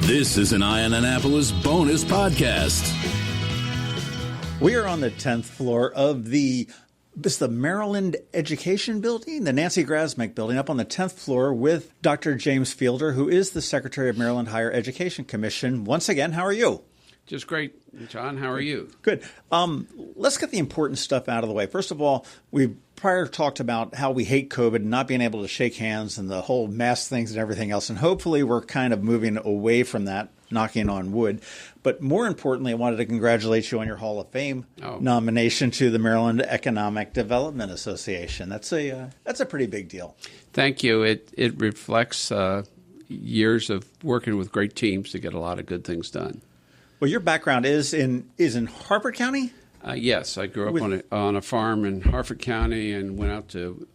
This is an Eye on Annapolis bonus podcast. We are on the 10th floor of the Maryland Education Building, the Nancy Grasmick Building, up on the 10th floor with Dr. James Fielder, who is the Secretary of Maryland Higher Education Commission. Once again, how are you? Just great. John, how are you? Good. Let's get the important stuff out of the way. First of all, we prior talked about how we hate COVID and not being able to shake hands and the whole mask things and everything else. And hopefully we're kind of moving away from that, knocking on wood. But more importantly, I wanted to congratulate you on your Hall of Fame nomination to the Maryland Economic Development Association. That's a pretty big deal. Thank you. It reflects years of working with great teams to get a lot of good things done. Well, your background is in Harford County? Yes, I grew up on a farm in Harford County and went out to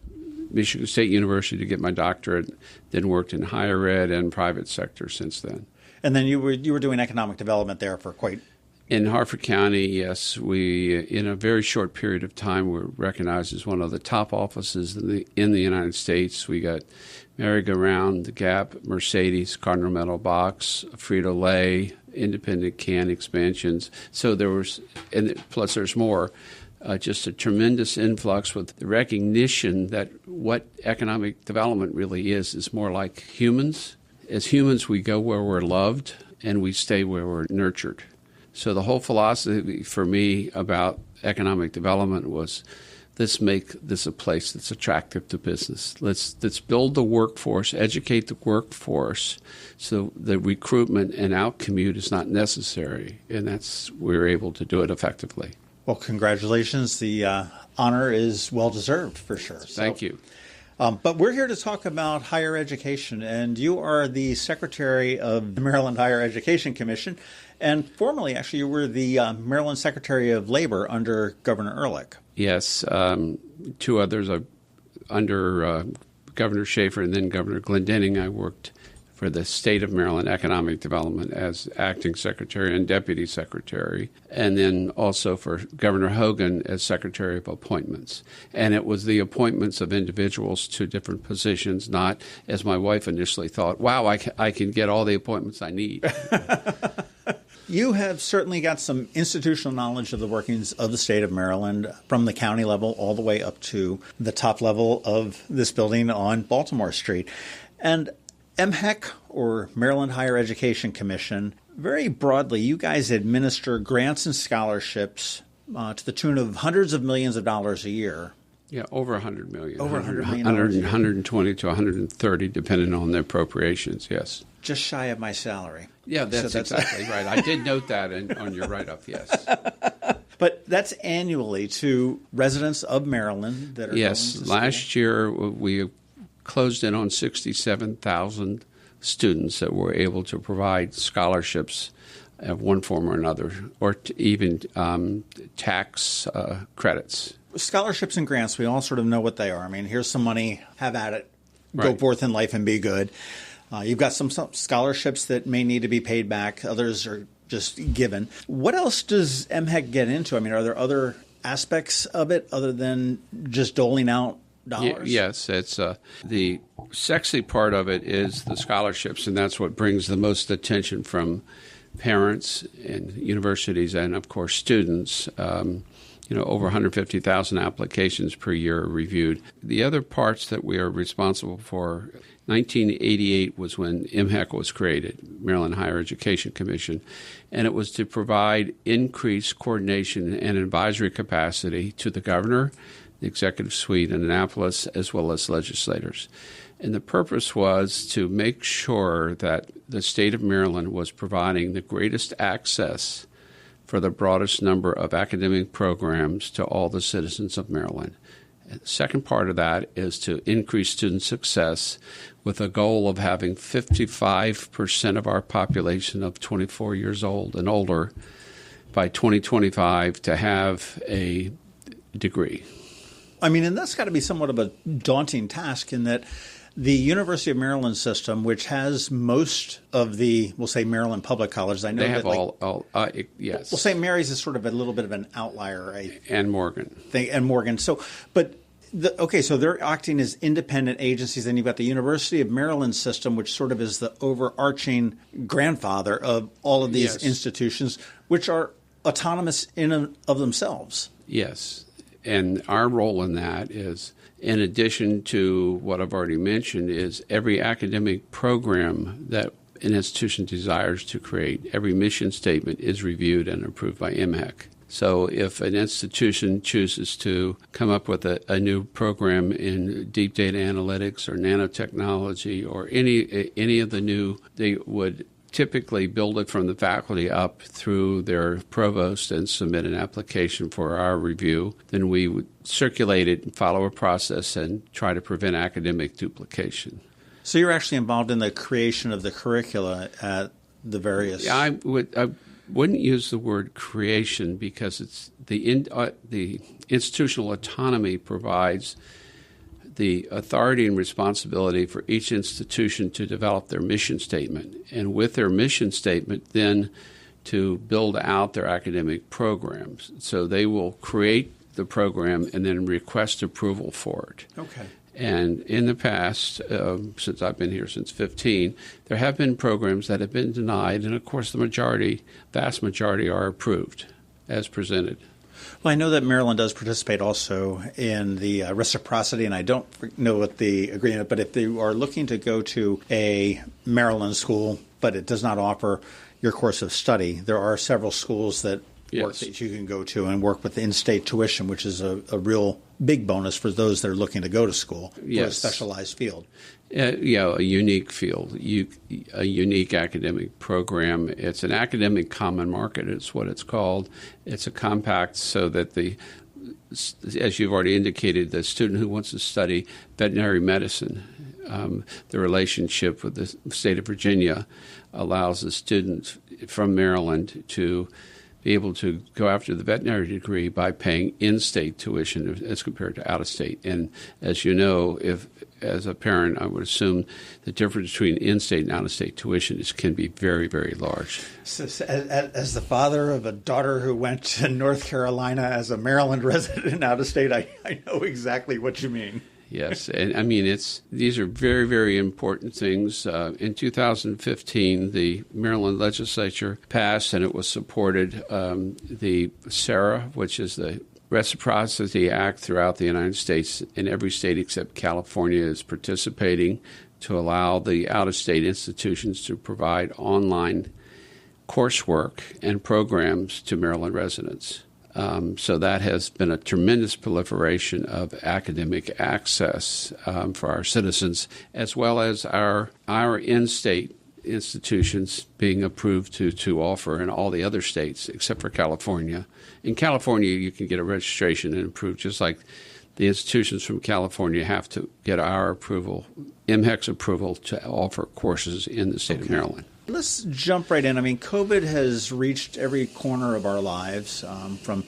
Michigan State University to get my doctorate, then worked in higher ed and private sector since then. And then you were doing economic development there for quite... In Harford County, yes, we, in a very short period of time, were recognized as one of the top offices in the United States. We got Merry-Go-Round, The Gap, Mercedes, Cardinal Metal Box, Frito-Lay, independent can expansions. So there was, and plus there's more, just a tremendous influx with the recognition that what economic development really is more like humans. As humans, we go where we're loved and we stay where we're nurtured. So the whole philosophy for me about economic development was, let's make this a place that's attractive to business. Let's build the workforce, educate the workforce, so the recruitment and out-commute is not necessary, and we're able to do it effectively. Well, congratulations. The honor is well-deserved, for sure. Thank you. But we're here to talk about higher education, and you are the Secretary of the Maryland Higher Education Commission, and formerly, actually, you were the Maryland Secretary of Labor under Governor Ehrlich. Yes, two others under Governor Schaefer and then Governor Glendening. I worked for the State of Maryland Economic Development as acting secretary and deputy secretary, and then also for Governor Hogan as secretary of appointments. And it was the appointments of individuals to different positions, not, as my wife initially thought, wow, I can get all the appointments I need. You have certainly got some institutional knowledge of the workings of the state of Maryland from the county level all the way up to the top level of this building on Baltimore Street. And MHEC, or Maryland Higher Education Commission, very broadly, you guys administer grants and scholarships to the tune of hundreds of millions of dollars a year. Yeah, over $100 million. Over $100 million. 120 to 130, depending on the appropriations, yes. Just shy of my salary. Yeah, that's exactly right. I did note that on your write-up, yes. But that's annually to residents of Maryland that are going to school. Last year we closed in on 67,000 students that were able to provide scholarships of one form or another, or even tax credits. Scholarships and grants, we all sort of know what they are. I mean, here's some money, have at it, go forth in life and be good. You've got some scholarships that may need to be paid back. Others are just given. What else does MHEC get into? I mean, are there other aspects of it other than just doling out dollars? Yes, it's the sexy part of it is the scholarships, and that's what brings the most attention from parents and universities and, of course, students. Over 150,000 applications per year are reviewed. The other parts that we are responsible for, 1988 was when MHEC was created, Maryland Higher Education Commission, and it was to provide increased coordination and advisory capacity to the governor, the executive suite in Annapolis, as well as legislators. And the purpose was to make sure that the state of Maryland was providing the greatest access for the broadest number of academic programs to all the citizens of Maryland. And the second part of that is to increase student success with a goal of having 55% of our population of 24 years old and older by 2025 to have a degree. I mean, and that's got to be somewhat of a daunting task in that the University of Maryland system, which has most of the, we'll say, Maryland public colleges. I know they have that, yes. We'll say Mary's is sort of a little bit of an outlier, and Morgan. And Morgan. So, but So they're acting as independent agencies. Then you've got the University of Maryland system, which sort of is the overarching grandfather of all of these institutions, which are autonomous in and of themselves. Yes. And our role in that is, in addition to what I've already mentioned, is every academic program that an institution desires to create, every mission statement is reviewed and approved by MHEC. So if an institution chooses to come up with a new program in deep data analytics or nanotechnology or any of the new, they would typically build it from the faculty up through their provost and submit an application for our review. Then we would circulate it and follow a process and try to prevent academic duplication. So you're actually involved in the creation of the curricula at the various... I wouldn't use the word creation because it's the institutional autonomy provides the authority and responsibility for each institution to develop their mission statement, and with their mission statement then to build out their academic programs. So they will create the program and then request approval for it. Okay. And in the past, since I've been here since 15, there have been programs that have been denied, and of course the vast majority are approved as presented. Well, I know that Maryland does participate also in the reciprocity, and I don't know what the agreement, but if they are looking to go to a Maryland school, but it does not offer your course of study, there are several schools that work that you can go to and work with in-state tuition, which is a real big bonus for those that are looking to go to school for a specialized field. A unique field, a unique academic program. It's an academic common market, it's what it's called. It's a compact so that as you've already indicated, the student who wants to study veterinary medicine, the relationship with the state of Virginia allows the student from Maryland to be able to go after the veterinary degree by paying in-state tuition as compared to out-of-state. And as you know, as a parent, I would assume the difference between in-state and out-of-state tuition can be very, very large. So, as the father of a daughter who went to North Carolina as a Maryland resident out-of-state, I know exactly what you mean. Yes, and I mean, these are very, very important things. In 2015, the Maryland legislature passed, and it was supported, the SARA, which is the Reciprocity Act throughout the United States. In every state except California is participating to allow the out-of-state institutions to provide online coursework and programs to Maryland residents. So that has been a tremendous proliferation of academic access for our citizens, as well as our in-state institutions being approved to offer in all the other states except for California. In California, you can get a registration and approved, just like the institutions from California have to get our approval, MHEC's approval, to offer courses in the state of Maryland. Let's jump right in. I mean, COVID has reached every corner of our lives, from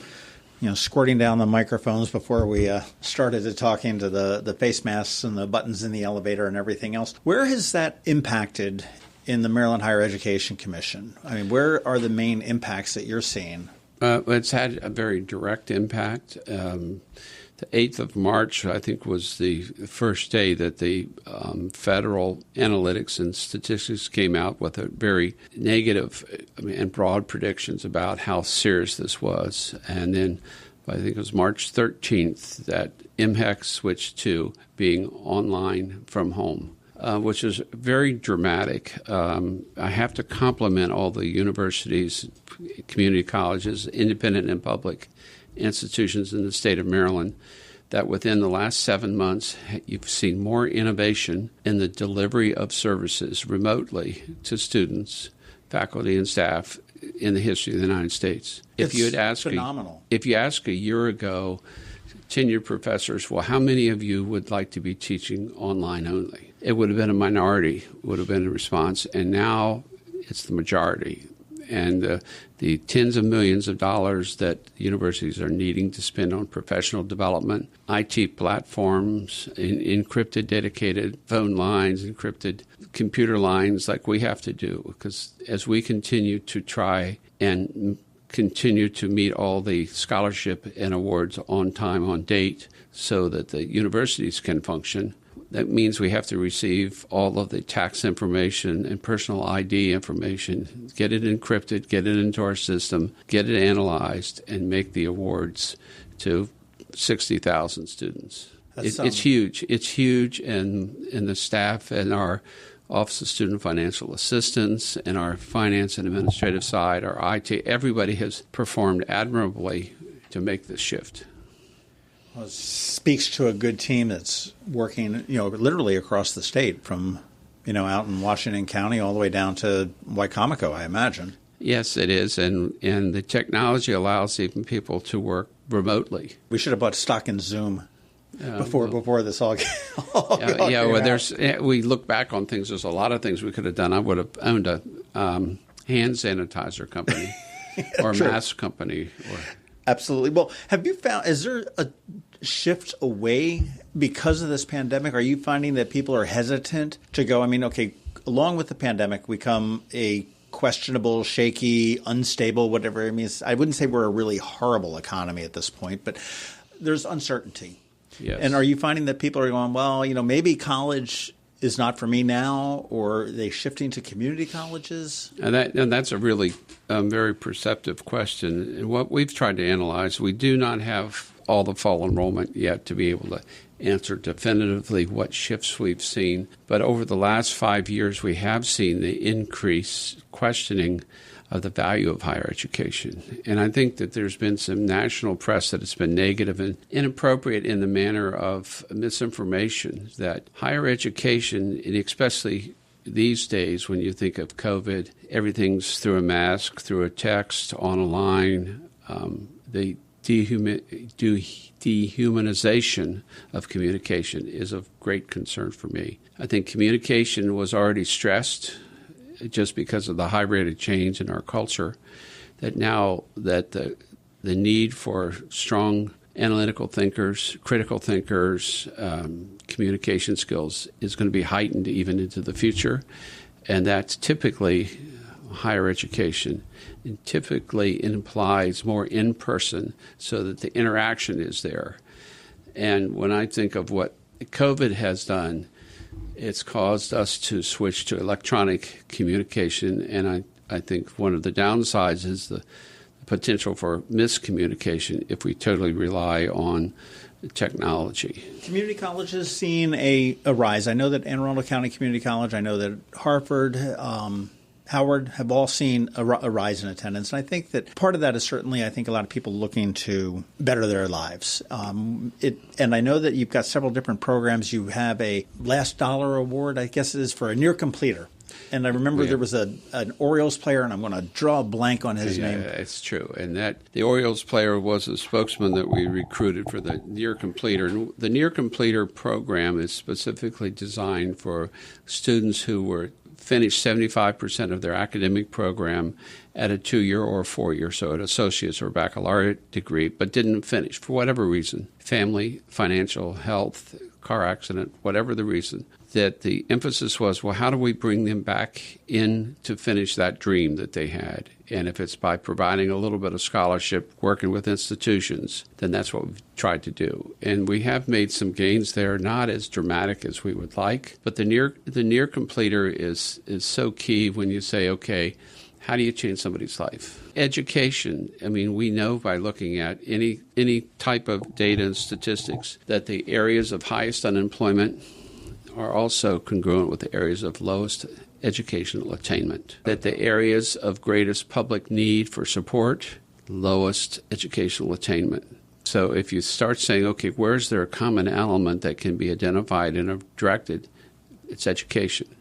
squirting down the microphones before we started to talking to the face masks and the buttons in the elevator and everything else. Where has that impacted in the Maryland Higher Education Commission? I mean, where are the main impacts that you're seeing? It's had a very direct impact. The 8th of March, I think, was the first day that the federal analytics and statistics came out with a very negative and broad predictions about how serious this was. And then I think it was March 13th that MHEC switched to being online from home, which is very dramatic. I have to compliment all the universities, community colleges, independent and public institutions in the state of Maryland, that within the last 7 months, you've seen more innovation in the delivery of services remotely to students, faculty, and staff in the history of the United States. Phenomenal. If you ask a year ago, tenured professors, well, how many of you would like to be teaching online only? It would have been a minority, would have been the response, and now it's the majority. And the tens of millions of dollars that universities are needing to spend on professional development, IT platforms, encrypted dedicated phone lines, encrypted computer lines like we have to do, because as we continue to try and continue to meet all the scholarship and awards on time, on date, so that the universities can function. That means we have to receive all of the tax information and personal ID information, get it encrypted, get it into our system, get it analyzed, and make the awards to 60,000 students. It's huge. It's huge, and the staff and our Office of Student Financial Assistance and our finance and administrative side, our IT, everybody has performed admirably to make this shift. Well, it speaks to a good team that's working, literally across the state from, out in Washington County all the way down to Wicomico, I imagine. Yes, it is, and the technology allows even people to work remotely. We should have bought stock in Zoom before this all we look back on things. There's a lot of things we could have done. I would have owned a hand sanitizer company or a mask company. Absolutely. Well, have you found, is there a shift away because of this pandemic? Are you finding that people are hesitant to go, along with the pandemic, we come a questionable, shaky, unstable, whatever it means. I wouldn't say we're a really horrible economy at this point, but there's uncertainty. Yes. And are you finding that people are going, well, maybe college is not for me now, or are they shifting to community colleges? And that's a really very perceptive question. And what we've tried to analyze, we do not have all the fall enrollment yet to be able to answer definitively what shifts we've seen. But over the last 5 years, we have seen the increased questioning of the value of higher education. And I think that there's been some national press that it's been negative and inappropriate in the manner of misinformation that higher education, and especially these days when you think of COVID, everything's through a mask, through a text, on a line. The dehumanization of communication is of great concern for me. I think communication was already stressed just because of the high rate of change in our culture, that now that the need for strong analytical thinkers, critical thinkers, communication skills is going to be heightened even into the future. And that's typically higher education. And typically it implies more in-person so that the interaction is there. And when I think of what COVID has done, it's caused us to switch to electronic communication, and I think one of the downsides is the potential for miscommunication if we totally rely on technology. Community colleges seeing a rise. I know that Anne Arundel County Community College, I know that Harvard, Howard have all seen a rise in attendance. And I think that part of that is certainly, I think, a lot of people looking to better their lives. And I know that you've got several different programs. You have a Last Dollar Award, I guess it is, for a near completer. And I remember there was an Orioles player, and I'm going to draw a blank on his name. Yeah, it's true. And that the Orioles player was a spokesman that we recruited for the near completer. And the near completer program is specifically designed for students who were finished 75% of their academic program at a 2-year or 4-year, so an associate's or baccalaureate degree, but didn't finish for whatever reason, family, financial, health, car accident, whatever the reason, that the emphasis was, well, how do we bring them back in to finish that dream that they had? And if it's by providing a little bit of scholarship, working with institutions, then that's what we've tried to do. And we have made some gains there, not as dramatic as we would like. But the near completer is so key when you say, okay, how do you change somebody's life? Education, we know by looking at any type of data and statistics that the areas of highest unemployment are also congruent with the areas of lowest educational attainment, that the areas of greatest public need for support, lowest educational attainment. So if you start saying, okay, where's there a common element that can be identified and directed, it's education.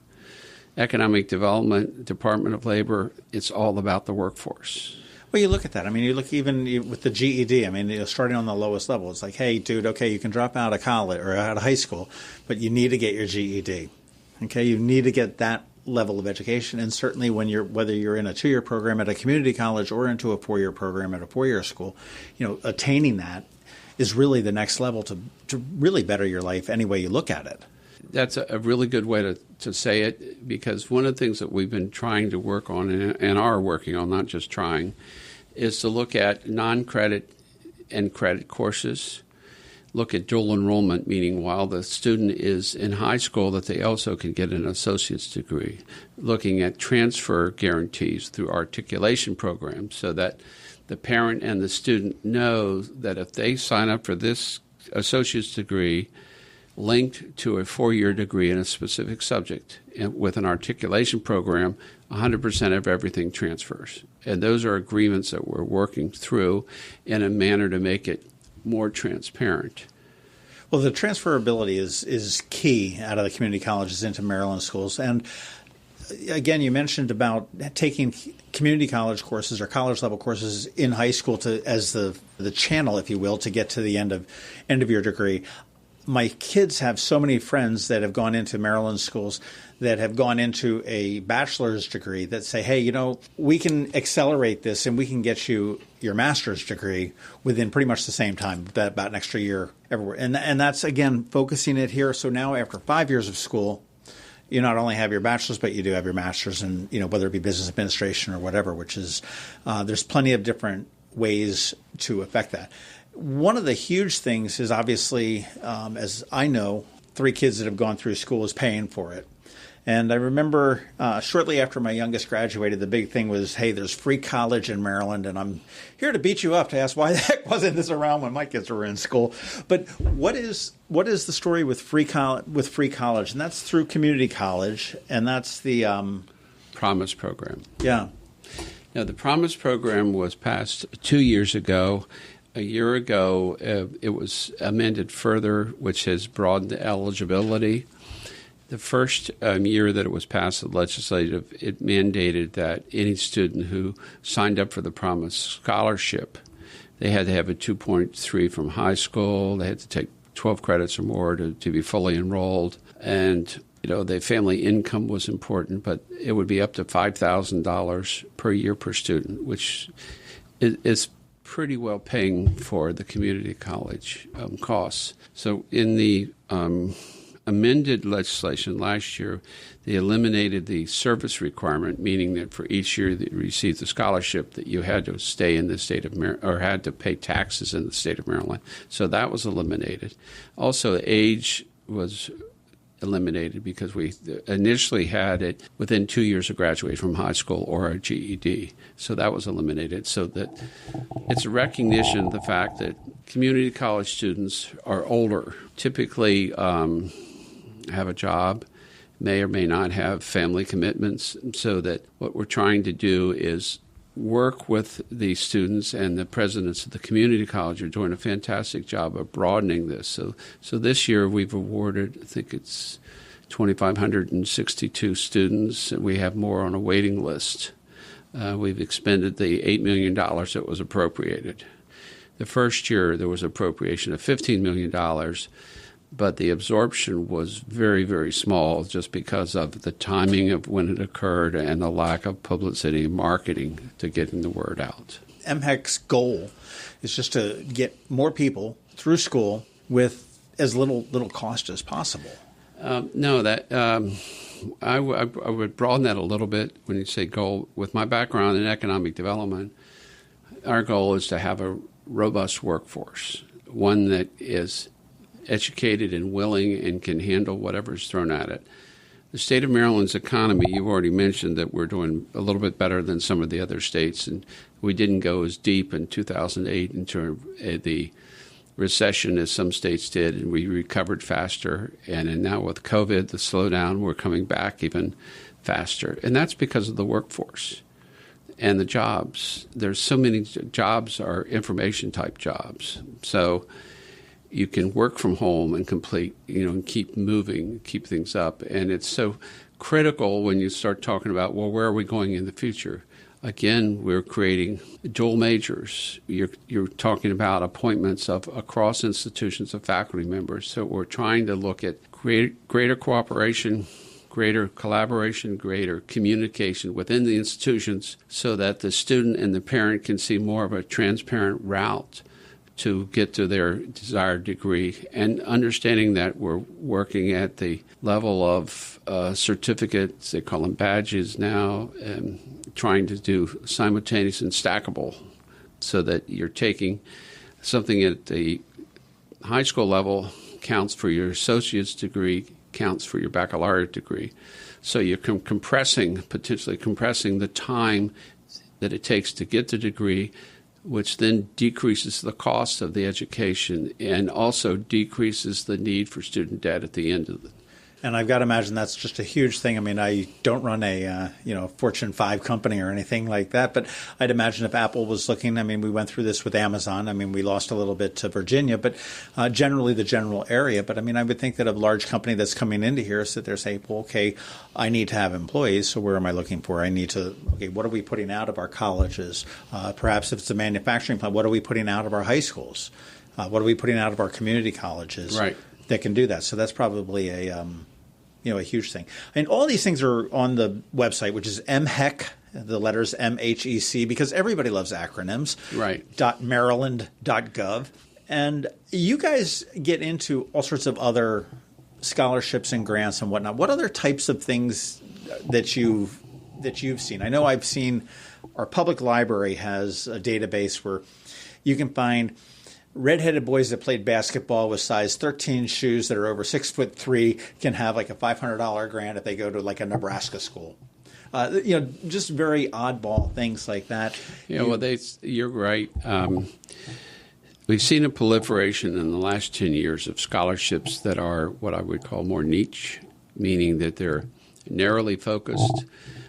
Economic Development, Department of Labor, it's all about the workforce. Well, you look at that. You look even with the GED. Starting on the lowest level, it's like, hey, dude, okay, you can drop out of college or out of high school, but you need to get your GED. Okay, you need to get that level of education, and certainly whether you're in a 2-year program at a community college or into a 4-year program at a 4-year school, attaining that is really the next level to really better your life any way you look at it. That's a really good way to say it, because one of the things that we've been trying to work on and are working on, not just trying, is to look at non-credit and credit courses, look at dual enrollment, meaning while the student is in high school that they also can get an associate's degree, looking at transfer guarantees through articulation programs so that the parent and the student know that if they sign up for this associate's degree linked to a 4-year degree in a specific subject and with an articulation program, 100% of everything transfers. And those are agreements that we're working through in a manner to make it more transparent. Well, the transferability is key out of the community colleges into Maryland schools. And again, you mentioned about taking community college courses or college level courses in high school as the channel, if you will, to get to the end of your degree. My kids have so many friends that have gone into Maryland schools that have gone into a bachelor's degree that say, hey, we can accelerate this and we can get you your master's degree within pretty much the same time, about an extra year everywhere. And that's, again, focusing it here. So now after 5 years of school, you not only have your bachelor's, but you do have your master's in, whether it be business administration or whatever, which is there's plenty of different ways to affect that. One of the huge things is obviously, as I know, 3 kids that have gone through school is paying for it. And I remember shortly after my youngest graduated, the big thing was, hey, there's free college in Maryland. And I'm here to beat you up to ask why the heck wasn't this around when my kids were in school. But what is the story with free college? And that's through community college, and that's the Promise program. Yeah. Now, the Promise program was passed 2 years ago. A year ago, it was amended further, which has broadened the eligibility. The first year that it was passed, the legislative, it mandated that any student who signed up for the Promise Scholarship, they had to have a 2.3 from high school. They had to take 12 credits or more to be fully enrolled. And, the family income was important, but it would be up to $5,000 per year per student, which is pretty well paying for the community college costs. So in the amended legislation last year, they eliminated the service requirement, meaning that for each year that you received the scholarship that you had to stay in the state of Maryland or had to pay taxes in the state of Maryland. So that was eliminated. Also, the age was eliminated because we initially had it within 2 years of graduation from high school or a GED. So that was eliminated. So that it's a recognition of the fact that community college students are older, typically have a job, may or may not have family commitments, so that what we're trying to do is work with the students, and the presidents of the community college are doing a fantastic job of broadening this. So this year we've awarded, I think it's 2,562 students, and we have more on a waiting list. We've expended the $8 million that was appropriated. The first year there was appropriation of $15 million, but the absorption was very, very small just because of the timing of when it occurred and the lack of publicity and marketing to getting the word out. MHEC's goal is just to get more people through school with as little cost as possible. I would broaden that a little bit when you say goal. With my background in economic development, our goal is to have a robust workforce, one that is educated and willing and can handle whatever is thrown at it. The state of Maryland's economy, you've already mentioned that we're doing a little bit better than some of the other states, and we didn't go as deep in 2008 into the recession as some states did, and we recovered faster. And now with COVID, the slowdown, we're coming back even faster. And that's because of the workforce and the jobs. There's so many jobs are information-type jobs. So you can work from home and and keep moving, keep things up. And it's so critical when you start talking about, well, where are we going in the future? Again, we're creating dual majors. You're talking about appointments of across institutions of faculty members. So we're trying to look at greater cooperation, greater collaboration, greater communication within the institutions so that the student and the parent can see more of a transparent route to get to their desired degree, and understanding that we're working at the level of certificates, they call them badges now, and trying to do simultaneous and stackable so that you're taking something at the high school level counts for your associate's degree, counts for your baccalaureate degree. So you're potentially compressing the time that it takes to get the degree, which then decreases the cost of the education and also decreases the need for student debt at the end of it. And I've got to imagine that's just a huge thing. I mean, I don't run a Fortune 5 company or anything like that, but I'd imagine if Apple was looking, I mean, we went through this with Amazon. I mean, we lost a little bit to Virginia, but generally the general area. But I mean, I would think that a large company that's coming into here, so they're saying, well, okay, I need to have employees, so where am I looking for? I need to, okay, what are we putting out of our colleges? Perhaps if it's a manufacturing plant, what are we putting out of our high schools? What are we putting out of our community colleges that can do that? So that's probably a huge thing. And all these things are on the website, which is MHEC, the letters MHEC, because everybody loves acronyms. Right. .maryland.gov. And you guys get into all sorts of other scholarships and grants and whatnot. What other types of things that you've seen? I know I've seen our public library has a database where you can find redheaded boys that played basketball with size 13 shoes that are over 6'3" can have like a $500 grant if they go to like a Nebraska school. Just very oddball things like that. You're right. We've seen a proliferation in the last 10 years of scholarships that are what I would call more niche, meaning that they're narrowly focused.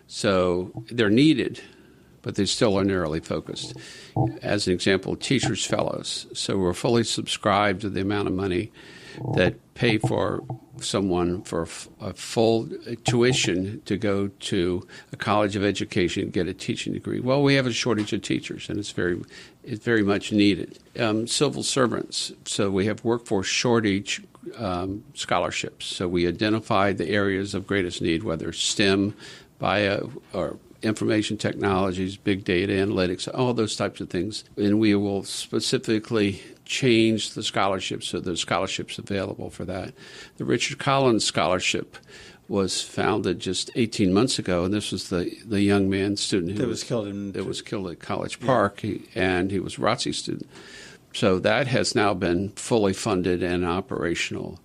So they're needed, but they still are narrowly focused. As an example, Teachers Fellows. So we're fully subscribed to the amount of money that pay for someone for a full tuition to go to a college of education and get a teaching degree. Well, we have a shortage of teachers, and it's very much needed. Civil servants. So we have workforce shortage scholarships. So we identify the areas of greatest need, whether STEM, bio, or information technologies, big data analytics, all those types of things. And we will specifically change the scholarships so there's scholarships available for that. The Richard Collins Scholarship was founded just 18 months ago, and this was the young man student who was killed at College Park, and he was a ROTC student. So that has now been fully funded and operational.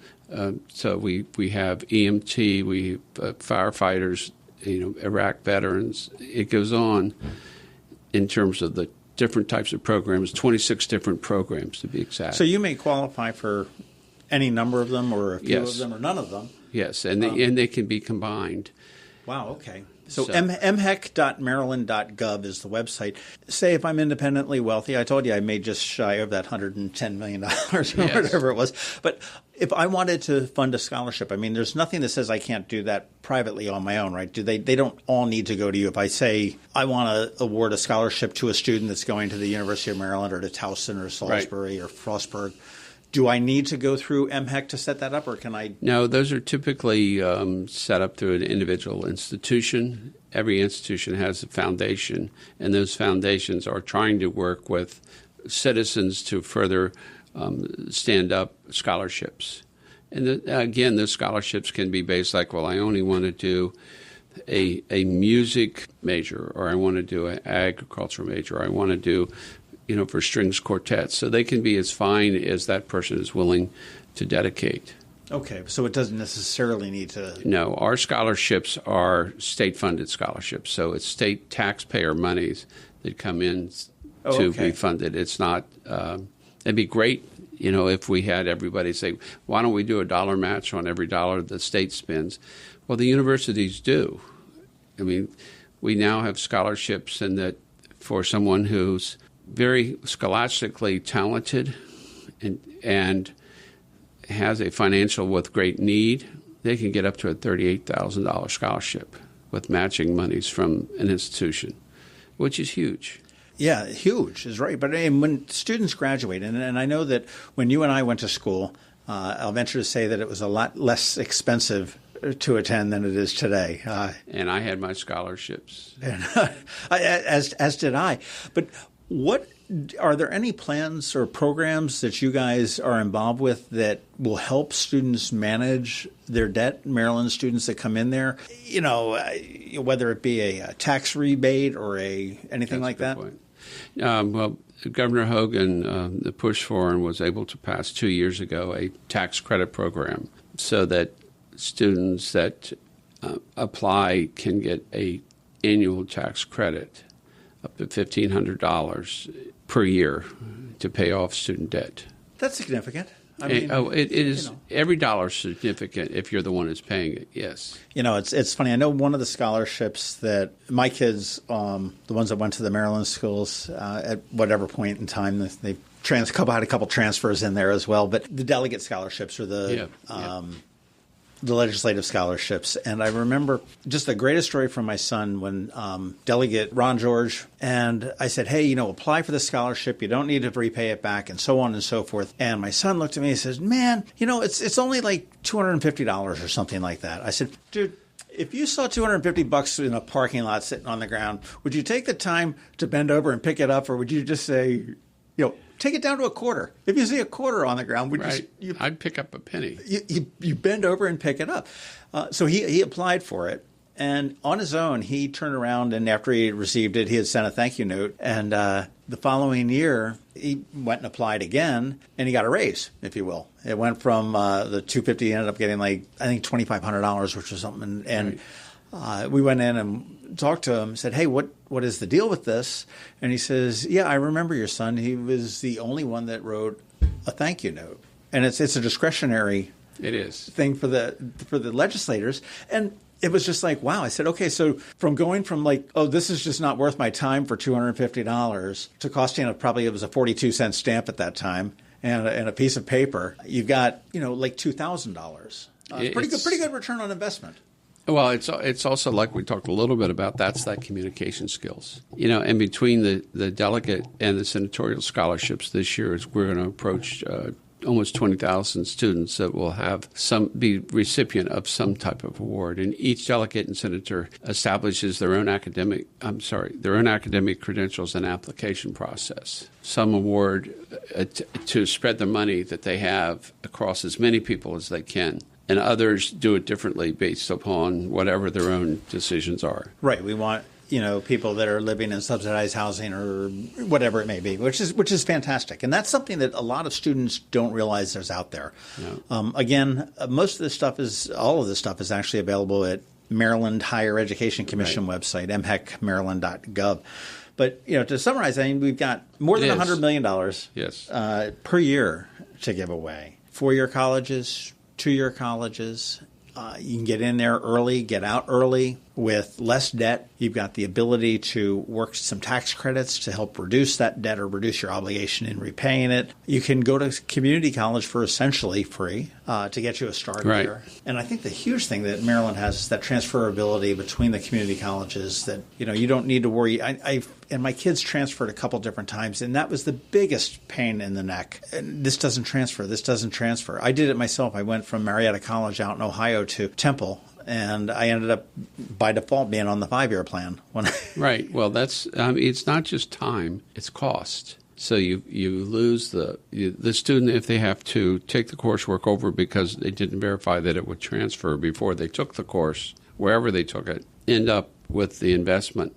So we have EMT, we have firefighters, Iraq veterans. It goes on in terms of the different types of programs, 26 different programs to be exact. So you may qualify for any number of them or a few of them or none of them. Yes, and they can be combined. Wow, okay. So mhec.maryland.gov is the website. Say if I'm independently wealthy, I told you I made just shy of that $110 million or whatever it was. But if I wanted to fund a scholarship, I mean, there's nothing that says I can't do that privately on my own, right? They don't all need to go to you. If I say I want to award a scholarship to a student that's going to the University of Maryland or to Towson or Salisbury or Frostburg, do I need to go through MHEC to set that up, or can I? No, those are typically set up through an individual institution. Every institution has a foundation, and those foundations are trying to work with citizens to further stand up scholarships. And again, those scholarships can be based like, well, I only want to do a music major, or I want to do an agriculture major, or I want to do for strings quartets. So they can be as fine as that person is willing to dedicate. Okay, so it doesn't necessarily need to... No, our scholarships are state-funded scholarships. So it's state taxpayer monies that come in to be funded. It's not... it'd be great, if we had everybody say, why don't we do a dollar match on every dollar the state spends? Well, the universities do. I mean, we now have scholarships in that for someone who's very scholastically talented and has a financial with great need, they can get up to a $38,000 scholarship with matching monies from an institution, which is huge. Yeah, huge is right. But when students graduate, and I know that when you and I went to school, I'll venture to say that it was a lot less expensive to attend than it is today. And I had my scholarships. As did I. But are there any plans or programs that you guys are involved with that will help students manage their debt, Maryland students that come in there? Whether it be a tax rebate or anything like that? Well, Governor Hogan, the push for and was able to pass 2 years ago a tax credit program so that students that apply can get a annual tax credit up to $1,500 per year to pay off student debt. That's significant. I mean, it is. Every dollar is significant if you're the one who's paying it. Yes. It's funny. I know one of the scholarships that my kids, the ones that went to the Maryland schools, at whatever point in time, they had a couple transfers in there as well. But the Delegate scholarships or the legislative scholarships. And I remember just the greatest story from my son when Delegate Ron George, and I said, hey, apply for the scholarship. You don't need to repay it back and so on and so forth. And my son looked at me and says, man, it's only like $250 or something like that. I said, dude, if you saw $250 in a parking lot sitting on the ground, would you take the time to bend over and pick it up, or would you just say, take it down to a quarter? If you see a quarter on the ground, I'd pick up a penny. You bend over and pick it up. So he applied for it, and on his own, he turned around, and after he received it, he had sent a thank you note. And the following year, he went and applied again, and he got a raise, if you will. It went from the $250, he ended up getting I think $2,500, which was something. And we went in and talked to him, said, hey, what is the deal with this? And he says, yeah, I remember your son. He was the only one that wrote a thank you note. And it's a discretionary thing for the legislators. And it was just like, wow. I said, okay, so from going from this is just not worth my time for $250 to costing it was a 42-cent stamp at that time and a piece of paper, you've got, like $2,000. Pretty good return on investment. Well, it's also like we talked a little bit about, that's that communication skills. And between the delegate and the senatorial scholarships this year, we're going to approach almost 20,000 students that will be recipient of some type of award. And each delegate and senator establishes their own academic credentials and application process. Some award to spread the money that they have across as many people as they can. And others do it differently based upon whatever their own decisions are. Right. We want, people that are living in subsidized housing or whatever it may be, which is fantastic. And that's something that a lot of students don't realize there's out there. No. Again, all of this stuff is actually available at Maryland Higher Education Commission website, MHECmaryland.gov. But, to summarize, we've got more than $100 million per year to give away. 4-year colleges, 2-year colleges. You can get in there early, get out early with less debt. You've got the ability to work some tax credits to help reduce that debt or reduce your obligation in repaying it. You can go to community college for essentially free to get you a start there. And I think the huge thing that Maryland has is that transferability between the community colleges that, you don't need to worry. And my kids transferred a couple different times, and that was the biggest pain in the neck. And this doesn't transfer. I did it myself. I went from Marietta College out in Ohio to Temple, and I ended up by default being on the 5-year plan. Right. Well, that's it's not just time; it's cost. So you lose the student if they have to take the coursework over because they didn't verify that it would transfer before they took the course, wherever they took it, end up with the investment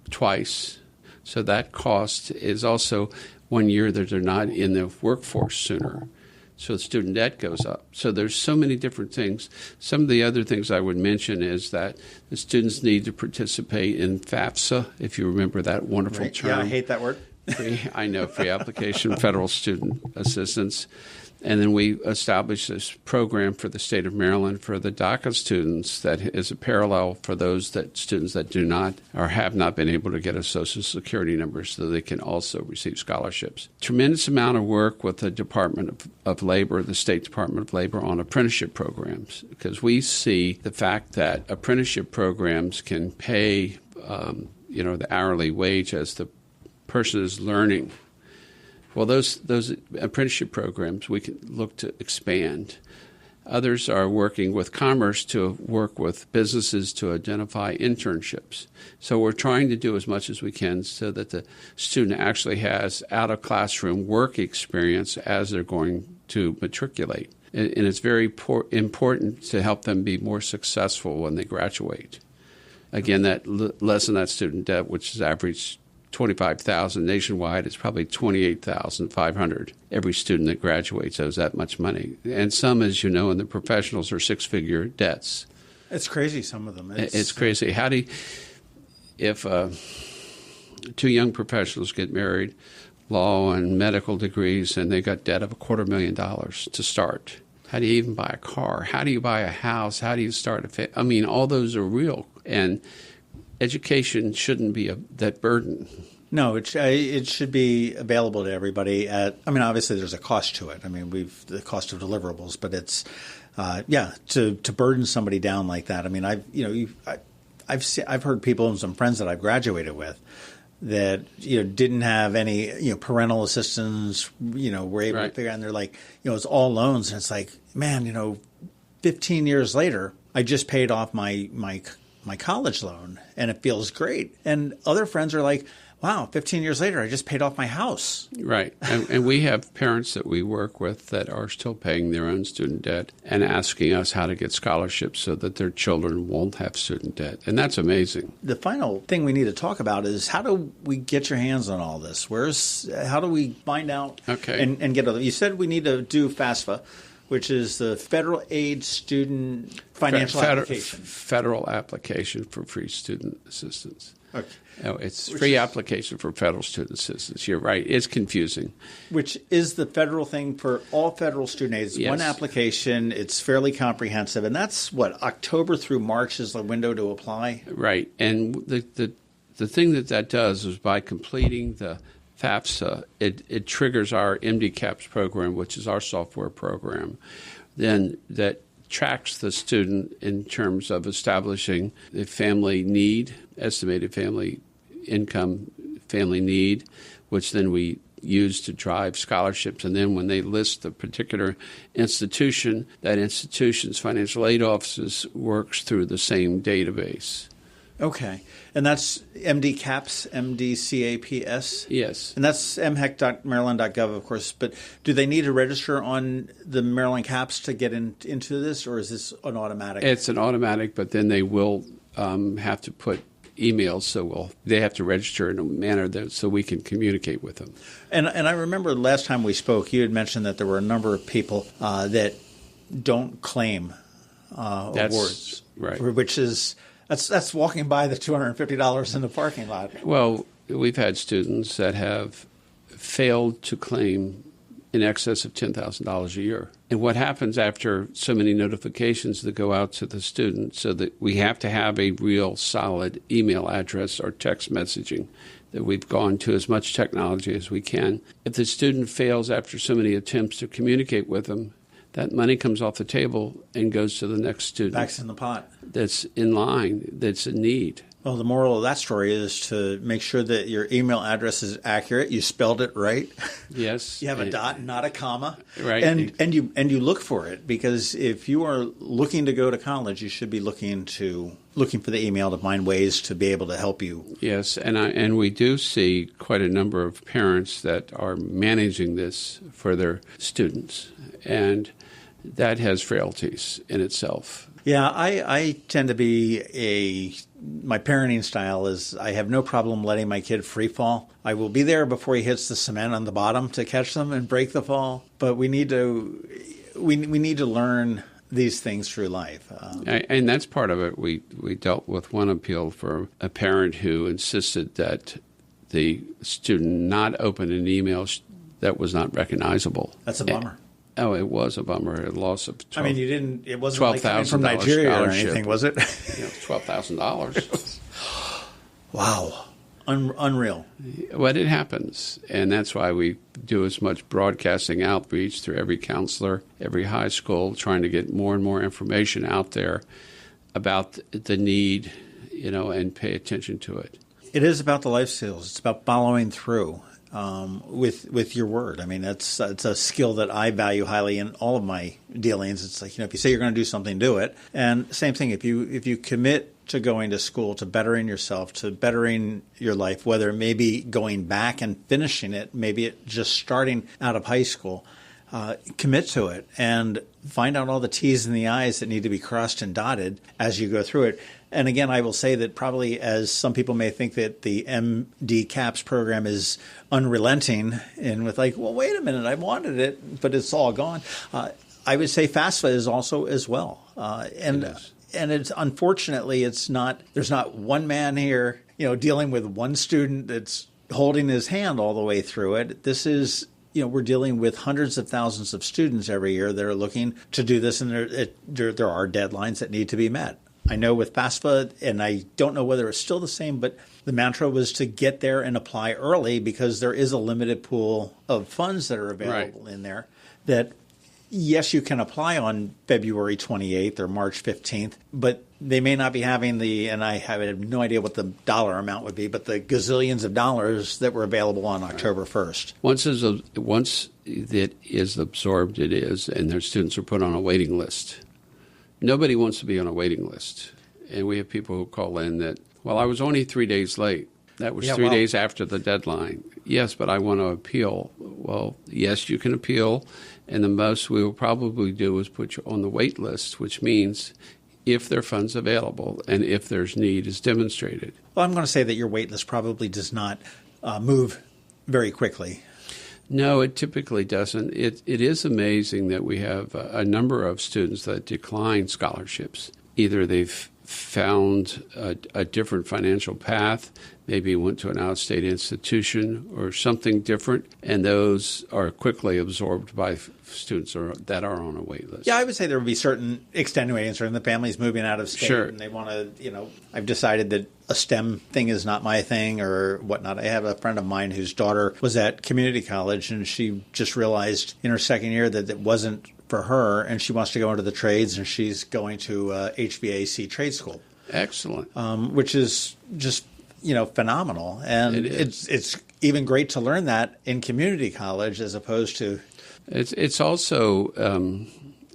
twice. So that cost is also 1 year that they're not in the workforce sooner. So student debt goes up. So there's so many different things. Some of the other things I would mention is that the students need to participate in FAFSA, if you remember that wonderful term. Yeah, I hate that word. Free application, federal student assistance. And then we established this program for the state of Maryland for the DACA students that is a parallel for those students that do not or have not been able to get a Social Security number so they can also receive scholarships. Tremendous amount of work with the Department of Labor, the State Department of Labor, on apprenticeship programs, because we see the fact that apprenticeship programs can pay the hourly wage as the person is learning. Well, those apprenticeship programs we can look to expand. Others are working with Commerce to work with businesses to identify internships. So we're trying to do as much as we can so that the student actually has out-of-classroom work experience as they're going to matriculate. And it's very important to help them be more successful when they graduate. Again, that lessen that student debt, which is average $25,000 nationwide. It's probably $28,500. Every student that graduates owes that much money. And some, as you know, in the professionals are six-figure debts. It's crazy, some of them. It's crazy. How do you, if two young professionals get married, law and medical degrees, and they got debt of $250,000 to start? How do you even buy a car? How do you buy a house? How do you start a family? I mean, all those are real. And education shouldn't be that burden. No, it should be available to everybody. Obviously, there's a cost to it. The cost of deliverables, but it's to burden somebody down like that. I've heard people and some friends that I've graduated with that didn't have any parental assistance. Were able to figure out, and they're like, it's all loans, and it's like, man, 15 years later, I just paid off my college loan, and it feels great. And other friends are like, wow, 15 years later, I just paid off my house. Right. And we have parents that we work with that are still paying their own student debt and asking us how to get scholarships so that their children won't have student debt. And that's amazing. The final thing we need to talk about is, how do we get your hands on all this? How do we find out and get other? You said we need to do FAFSA, which is the Federal Aid Student Financial Application. Federal application for free student assistance. Okay. No, it's free application for federal student assistance. You're right. It's confusing. Which is the federal thing for all federal student aids. Yes. One application. It's fairly comprehensive. And that's what, October through March is the window to apply? Right. And the thing that does is, by completing the FAFSA, it triggers our MDCAPS program, which is our software program. Then that tracks the student in terms of establishing the family need, estimated family income, family need, which then we use to drive scholarships. And then when they list the particular institution, that institution's financial aid offices works through the same database. Okay. And that's MDCAPS, MDCAPS? Yes. And that's mhec.maryland.gov, of course. But do they need to register on the Maryland CAPS to get into this, or is this an automatic? It's an automatic, but then they will have to put emails, so they have to register in a manner so we can communicate with them. And I remember last time we spoke, you had mentioned that there were a number of people that don't claim awards, right? Which is that's walking by the $250 in the parking lot. Well, we've had students that have failed to claim in excess of $10,000 a year. And what happens after so many notifications that go out to the student, so that we have to have a real solid email address or text messaging, that we've gone to as much technology as we can. If the student fails after so many attempts to communicate with them, that money comes off the table and goes to the next student. Back in the pot. That's in line, that's in need. Well, the moral of that story is to make sure that your email address is accurate. You spelled it right. Yes. You have a dot, not a comma. Right. And you look for it, because if you are looking to go to college, you should be looking for the email to find ways to be able to help you. Yes, and we do see quite a number of parents that are managing this for their students, and that has frailties in itself. Yeah, I tend to be my parenting style is I have no problem letting my kid free fall. I will be there before he hits the cement on the bottom to catch them and break the fall. But we need to learn these things through life. And that's part of it. We dealt with one appeal for a parent who insisted that the student not open an email that was not recognizable. That's a bummer. Oh, it was a bummer. A loss of it wasn't like coming from Nigeria or anything, was it? $12,000. Wow. Unreal. But it happens, and that's why we do as much broadcasting outreach through every counselor, every high school, trying to get more and more information out there about the need, and pay attention to it. It is about the life skills. It's about following through with your word. I mean, it's a skill that I value highly in all of my dealings. It's like, if you say you're going to do something, do it. And same thing, if you commit to going to school, to bettering yourself, to bettering your life, whether it may be going back and finishing it, maybe it just starting out of high school, commit to it and find out all the T's and the I's that need to be crossed and dotted as you go through it. And again, I will say that probably as some people may think that the MD CAPS program is unrelenting and with like, well, wait a minute, I wanted it, but it's all gone. I would say FAFSA is also as well. And it's unfortunately, there's not one man here, dealing with one student that's holding his hand all the way through it. This is, we're dealing with hundreds of thousands of students every year that are looking to do this, and there are deadlines that need to be met. I know with FAFSA, and I don't know whether it's still the same, but the mantra was to get there and apply early because there is a limited pool of funds that are available in there that, yes, you can apply on February 28th or March 15th, but they may not be having and I have no idea what the dollar amount would be, but the gazillions of dollars that were available on October 1st. Once it is absorbed, it is, and their students are put on a waiting list. Nobody wants to be on a waiting list. And we have people who call in that, well, I was only 3 days late. That was 3 days after the deadline. Yes, but I want to appeal. Well, yes, you can appeal. And the most we will probably do is put you on the wait list, which means if there are funds available and if there's need is demonstrated. Well, I'm going to say that your wait list probably does not move very quickly. No, it typically doesn't. It is amazing that we have a number of students that decline scholarships. Either they've found a different financial path, maybe went to an out-of-state institution or something different, and those are quickly absorbed by students that are on a wait list. Yeah, I would say there would be certain extenuating, the family's moving out of state, sure, and they want to, I've decided that a STEM thing is not my thing or whatnot. I have a friend of mine whose daughter was at community college, and she just realized in her second year that it wasn't for her, and she wants to go into the trades, and she's going to HVAC trade school. Excellent. Which is just, phenomenal. And it's even great to learn that in community college as opposed to... It's also,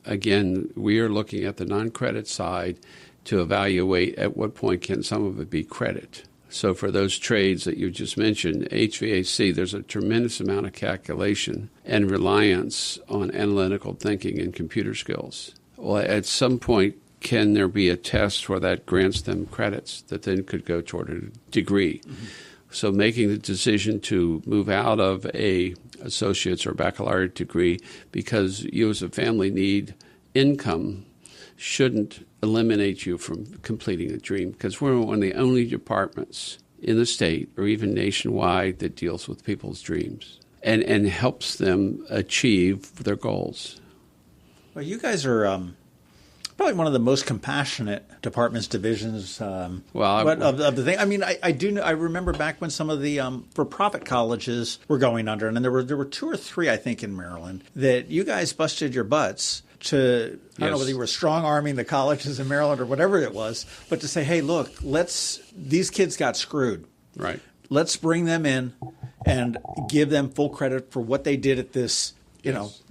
again, we are looking at the non-credit side to evaluate at what point can some of it be credit. So for those trades that you just mentioned, HVAC, there's a tremendous amount of calculation and reliance on analytical thinking and computer skills. Well, at some point, can there be a test where that grants them credits that then could go toward a degree? Mm-hmm. So making the decision to move out of a associate's or baccalaureate degree because you as a family need income shouldn't eliminate you from completing a dream, because we're one of the only departments in the state or even nationwide that deals with people's dreams and helps them achieve their goals. Well, you guys are probably one of the most compassionate departments, divisions of the thing. I mean, I remember back when some of the for-profit colleges were going under, and there were two or three, I think, in Maryland, that you guys busted your butts to, I don't know whether you were strong-arming the colleges in Maryland or whatever it was, but to say, hey, look, these kids got screwed. Right. Let's bring them in and give them full credit for what they did at this,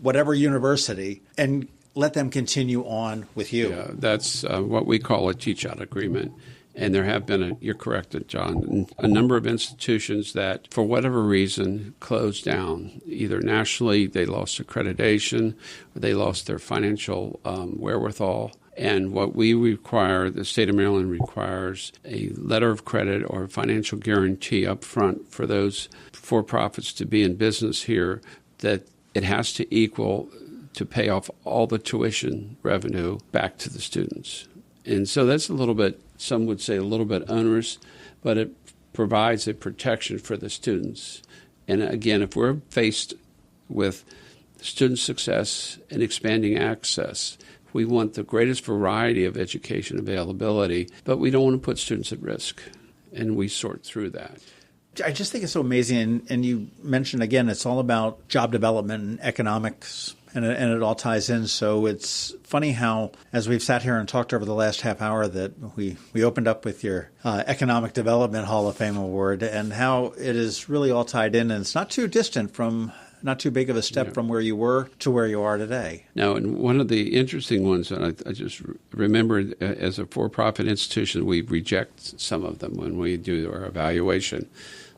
whatever university, and let them continue on with you. Yeah, that's what we call a teach-out agreement. And there have been, you're correct, John, a number of institutions that, for whatever reason, closed down. Either nationally, they lost accreditation, or they lost their financial wherewithal. And what we require, the state of Maryland requires a letter of credit or financial guarantee up front for those for-profits to be in business here, that it has to equal to pay off all the tuition revenue back to the students. And so that's a little bit, some would say a little bit onerous, but it provides a protection for the students. And again, if we're faced with student success and expanding access, we want the greatest variety of education availability, but we don't want to put students at risk, and we sort through that. I just think it's so amazing, and you mentioned, again, it's all about job development and economics, and it all ties in. So it's funny how, as we've sat here and talked over the last half hour, that we opened up with your Economic Development Hall of Fame Award, and how it is really all tied in, and it's not too distant from, not too big of a step from where you were to where you are today. No, and one of the interesting ones that I just remembered, as a for-profit institution, we reject some of them when we do our evaluation.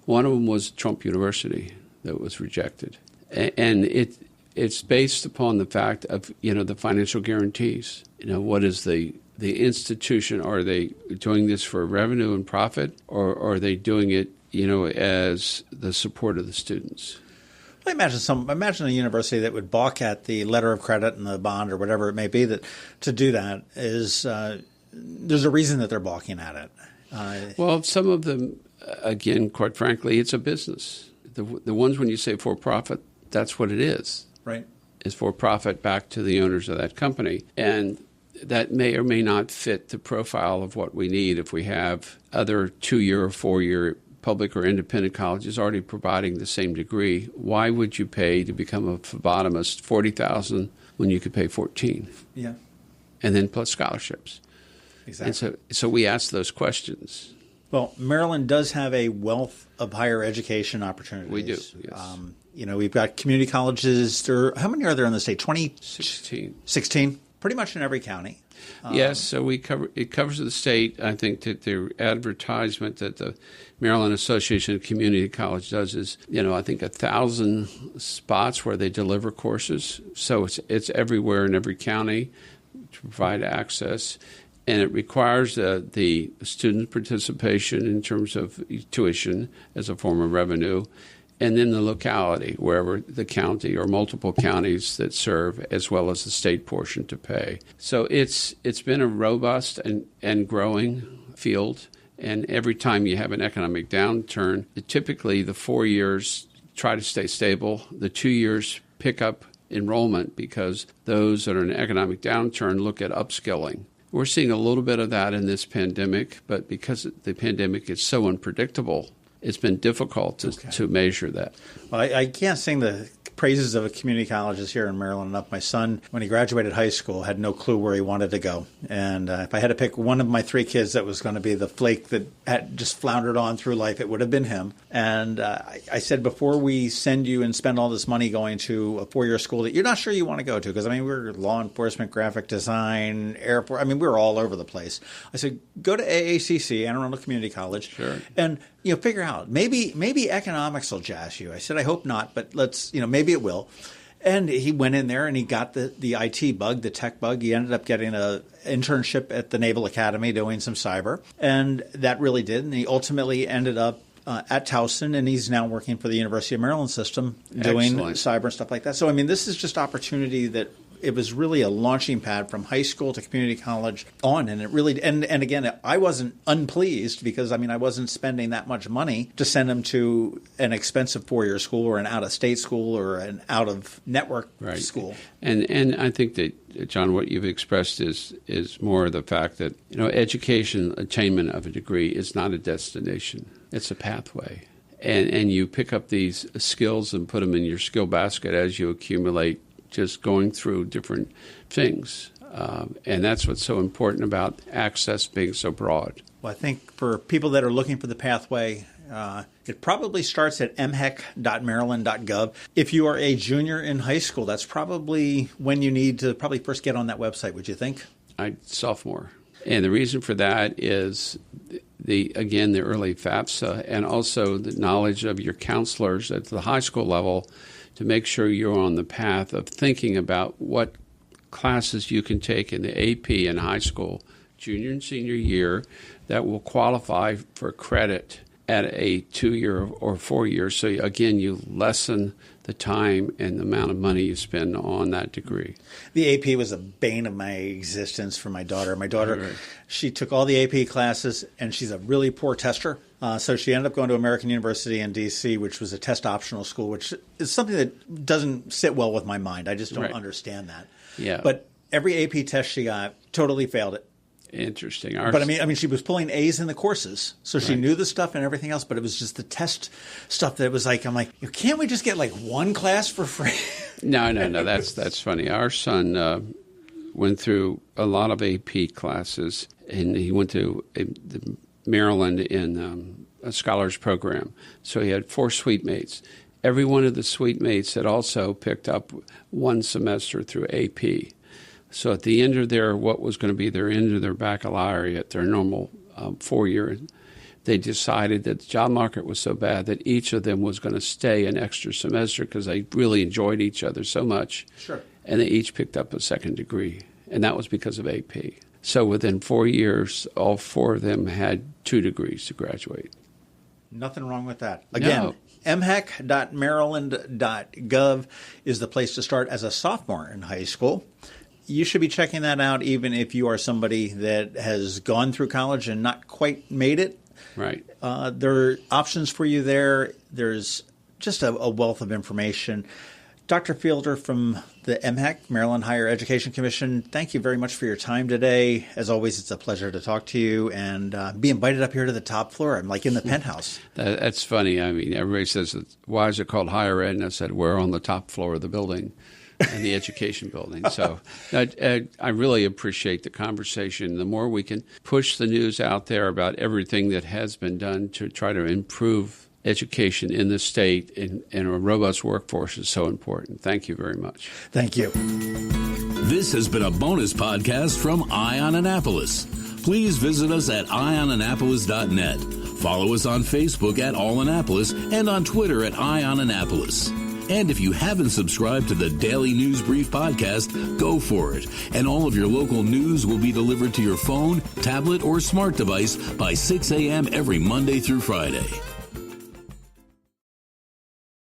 One of them was Trump University that was rejected. And it's based upon the fact of, the financial guarantees. What is the the institution, are they doing this for revenue and profit, or are they doing it, as the support of the students? I imagine a university that would balk at the letter of credit and the bond or whatever it may be, that to do that is there's a reason that they're balking at it. Well, some of them, again, quite frankly, it's a business. The ones when you say for profit, that's what it is. Right. Is for profit back to the owners of that company. And that may or may not fit the profile of what we need if we have other 2-year or 4-year public or independent colleges already providing the same degree. Why would you pay to become a phlebotomist $40,000 when you could pay $14,000? Yeah. And then plus scholarships. Exactly. And so we ask those questions. Well, Maryland does have a wealth of higher education opportunities. We do, yes. We've got community colleges. How many are there in the state? 16. 16? Pretty much in every county. Yes, so it covers the state. I think that the advertisement that the Maryland Association of Community College does is, I think 1,000 spots where they deliver courses. So it's everywhere in every county to provide access. And it requires the student participation in terms of tuition as a form of revenue, and then the locality, wherever the county or multiple counties that serve, as well as the state portion to pay. So it's been a robust and growing field. And every time you have an economic downturn, typically the 4 years try to stay stable. The 2 years pick up enrollment because those that are in an economic downturn look at upskilling. We're seeing a little bit of that in this pandemic, but because the pandemic is so unpredictable, it's been difficult to measure that. Well, I can't sing the praises of community colleges here in Maryland enough. My son, when he graduated high school, had no clue where he wanted to go. And if I had to pick one of my 3 kids that was going to be the flake that had just floundered on through life, it would have been him. And I said, before we send you and spend all this money going to a 4-year school that you're not sure you want to go to, because, we're law enforcement, graphic design, airport. We're all over the place. I said, go to AACC, Anne Arundel Community College, sure, and figure out. Maybe economics will jazz you. I said, I hope not, but let's, maybe it will. And he went in there and he got the IT bug, the tech bug. He ended up getting an internship at the Naval Academy doing some cyber, and that really did. And he ultimately ended up at Towson, and he's now working for the University of Maryland system doing cyber and stuff like that. So, this is just opportunity that it was really a launching pad from high school to community college on. And it really, and again, I wasn't unpleased because, I wasn't spending that much money to send him to an expensive 4-year school or an out-of-state school or an out-of-network school. And I think that, John, what you've expressed is more the fact that, education, attainment of a degree is not a destination. It's a pathway. And you pick up these skills and put them in your skill basket as you accumulate, just going through different things. And that's what's so important about access being so broad. Well, I think for people that are looking for the pathway, it probably starts at mhec.maryland.gov. If you are a junior in high school, that's probably when you need to probably first get on that website, would you think? Sophomore. And the reason for that is, the early FAFSA and also the knowledge of your counselors at the high school level to make sure you're on the path of thinking about what classes you can take in the AP in high school, junior and senior year, that will qualify for credit at a 2-year or 4-year. So, again, you lessen the time and the amount of money you spend on that degree. The AP was a bane of my existence for my daughter. My daughter, she took all the AP classes, and she's a really poor tester. So she ended up going to American University in D.C., which was a test-optional school, which is something that doesn't sit well with my mind. I just don't understand that. Yeah. But every AP test she got, totally failed it. Interesting. But she was pulling A's in the courses, so she knew the stuff and everything else. But it was just the test stuff that was like, I'm like, can't we just get like one class for free? No. That's funny. Our son went through a lot of AP classes, and he went to Maryland in a scholars program. So he had 4 suite mates. Every one of the suite mates had also picked up 1 semester through AP. So at the end of what was going to be their end of their baccalaureate, their normal 4-year, they decided that the job market was so bad that each of them was going to stay an extra semester because they really enjoyed each other so much. Sure. And they each picked up a second degree, and that was because of AP. So within 4 years, all 4 of them had 2 degrees to graduate. Nothing wrong with that. Again, No. MHEC.maryland.gov is the place to start as a sophomore in high school. You should be checking that out even if you are somebody that has gone through college and not quite made it. Right. There are options for you there. There's just a wealth of information. Dr. Fielder from the MHEC, Maryland Higher Education Commission, thank you very much for your time today. As always, it's a pleasure to talk to you and be invited up here to the top floor. I'm like in the penthouse. That's funny. I mean, everybody says, why is it called higher ed? And I said, we're on the top floor of the building, in the education building. So I really appreciate the conversation. The more we can push the news out there about everything that has been done to try to improve education in the state and a robust workforce is so important. Thank you very much. Thank you. This has been a bonus podcast from Ion Annapolis. Please visit us at ionannapolis.net. Follow us on Facebook at All Annapolis and on Twitter at Ion Annapolis. And if you haven't subscribed to the Daily News Brief podcast, go for it. And all of your local news will be delivered to your phone, tablet, or smart device by 6 a.m. every Monday through Friday.